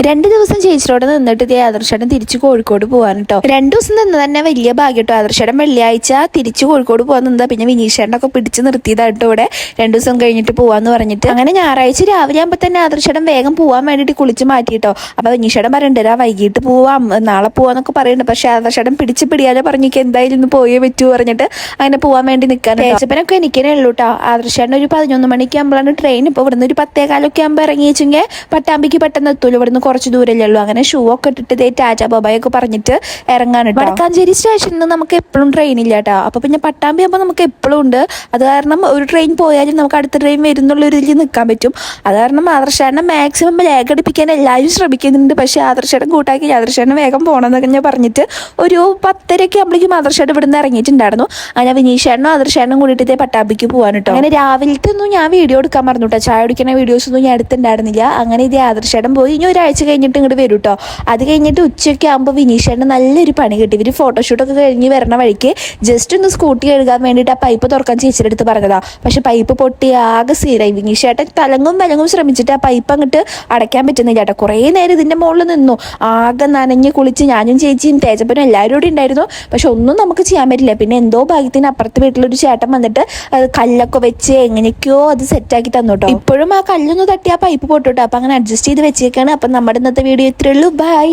2 ദിവസം ചേച്ചിയോടെ നിന്നിട്ട് ഇതേ ആദർശേട്ടൻ തിരിച്ച് കോഴിക്കോട് പോകാൻ കേട്ടോ. 2 ദിവസം നിന്ന് തന്നെ വലിയ ഭാഗ്യം കേട്ടോ. ആദർശേട്ടൻ വെള്ളിയാഴ്ച തിരിച്ച് കോഴിക്കോട് പോകാൻ നിന്നാ പിന്നെ വിനീഷേട്ടനൊക്കെ പിടിച്ച് നിർത്തിയതായിട്ടോ ഇവിടെ 2 ദിവസം കഴിഞ്ഞിട്ട് പോവാന്ന് പറഞ്ഞിട്ട്. അങ്ങനെ ഞായറാഴ്ച രാവിലെ ആകുമ്പോൾ തന്നെ ആദർശേട്ടൻ വേഗം പോകാൻ വേണ്ടിയിട്ട് കുളിച്ച് മാറ്റിയിട്ടോ. അപ്പൊ വിനീഷേട്ടൻ പറയണ്ടരാ വൈകിട്ട് പോവാം, നാളെ പോവാന്നൊക്കെ പറയുന്നുണ്ട്. പക്ഷെ ആദർശേട്ടൻ പിടിയാതെ പറഞ്ഞിക്ക് എന്തായാലും ഇന്ന് പോയേ പറ്റൂ പറഞ്ഞിട്ട് അങ്ങനെ പോകാൻ വേണ്ടി നിൽക്കാൻ. ചേച്ചപ്പനൊക്കെ എനിക്കേ ഉള്ളൂ കേട്ടോ. ആദർശേട്ടൻ ഒരു 11 മണിക്ക് ആകുമ്പോഴാണ് ട്രെയിൻ. ഇപ്പോൾ ഇവിടുന്ന് ഒരു 10:15 ആകുമ്പോൾ ഇറങ്ങി വെച്ചെങ്കിൽ പട്ടാമ്പിക്ക് പെട്ടെന്ന് എത്തൂല്ലോ. ഇവിടുന്ന് കുറച്ച് ദൂരല്ലേ ഉള്ളൂ. അങ്ങനെ ഷൂ ഒക്കെ ഇട്ടിട്ട് ടാറ്റ ബൊബായൊക്കെ പറഞ്ഞിട്ട് ഇറങ്ങാൻ. വടക്കാഞ്ചേരി സ്റ്റേഷനിൽ നിന്ന് നമുക്ക് എപ്പോഴും ട്രെയിൻ ഇല്ല കേട്ടോ. അപ്പൊ പിന്നെ പട്ടാമ്പി ആകുമ്പോൾ നമുക്ക് എപ്പോഴും ഉണ്ട്. അത് കാരണം ഒരു ട്രെയിൻ പോയാലും നമുക്ക് അടുത്ത ട്രെയിൻ വരുന്നുള്ള ഒരു ഇതിൽ നിൽക്കാൻ പറ്റും. അത് കാരണം ആദർശേട്ടനെ മാക്സിമം ലാഗ് അടിപ്പിക്കാൻ എല്ലാവരും ശ്രമിക്കുന്നുണ്ട്. പക്ഷെ ആദർശേട്ടൻ കൂട്ടാക്കി ആദർശേട്ടൻ വേഗം പോകണമെന്നൊക്കെ ഞാൻ പറഞ്ഞിട്ട് ഒരു 10:30 ആകുമ്പോഴേക്കും ആദർശേട്ടൻ ഇവിടുന്ന് ഇറങ്ങിയിട്ടുണ്ടായിരുന്നു. അങ്ങനെ വിനീഷേട്ടനും ആദർശേട്ടനും കൂടിയിട്ട് പട്ടാമ്പിക്ക് പോകാൻ കേട്ടോ. അങ്ങനെ രാവിലത്തെ ഒന്നും ഞാൻ വീഡിയോ എടുക്കാൻ മറന്നു കേട്ടോ. ചായ കുടിക്കുന്ന വീഡിയോസ് ഒന്നും ഞാൻ എടുത്തിട്ടുണ്ടായിരുന്നില്ല. അങ്ങനെ ഇതേ ആദർശേട്ടൻ പോയി ഇനി ഒരാഴ്ച കഴിഞ്ഞിട്ട് ഇങ്ങോട്ട് വരും കേട്ടോ. അത് കഴിഞ്ഞിട്ട് ഉച്ചയ്ക്ക് ആകുമ്പോൾ വിനീഷേട്ടന് നല്ലൊരു പണി കിട്ടി. ഇവർ ഫോട്ടോഷൂട്ടൊക്കെ കഴിഞ്ഞ് വരണ വഴിക്ക് ജസ്റ്റ് ഒന്ന് സ്കൂട്ടി കഴുകാൻ വേണ്ടിയിട്ട് ആ പൈപ്പ് തുറക്കാൻ ചേച്ചിയുടെ അടുത്ത് പറഞ്ഞതാ. പക്ഷെ പൈപ്പ് പൊട്ടി ആകെ സീരായി. വിനീഷേട്ടൻ തലങ്ങും ശ്രമിച്ചിട്ട് ആ പൈപ്പ് അങ്ങോട്ട് അടയ്ക്കാൻ പറ്റുന്നില്ല കേട്ടോ. കുറേ നേരം ഇതിൻ്റെ മുകളിൽ നിന്നു. ആകെ നനഞ്ഞ് കുളിച്ച് ഞാനും ചേച്ചിയും തേജപ്പനും എല്ലാവരും കൂടി ഉണ്ടായിരുന്നു. പക്ഷെ ഒന്നും നമുക്ക് ചെയ്യാൻ പറ്റില്ല. പിന്നെ എന്തോ ഭാഗ്യത്തിന് അപ്പുറത്തെ വീട്ടിലൊരു ചേട്ടൻ വന്നിട്ട് കല്ലൊക്കെ വെച്ച് എങ്ങനെയൊക്കെയോ അത് സെറ്റാക്കി തന്നു കേട്ടോ. ഇപ്പോഴും ആ കല്ലൊന്ന് തട്ടി ആ പൈപ്പ് പൊട്ടു കേട്ടോ. അപ്പം അങ്ങനെ അഡ്ജസ്റ്റ് ചെയ്ത് വെച്ചേക്കാണ്. അപ്പം നമ്മുടെ ഇന്നത്തെ വീഡിയോ ഇത്രയേ ഉള്ളൂ. ബൈ.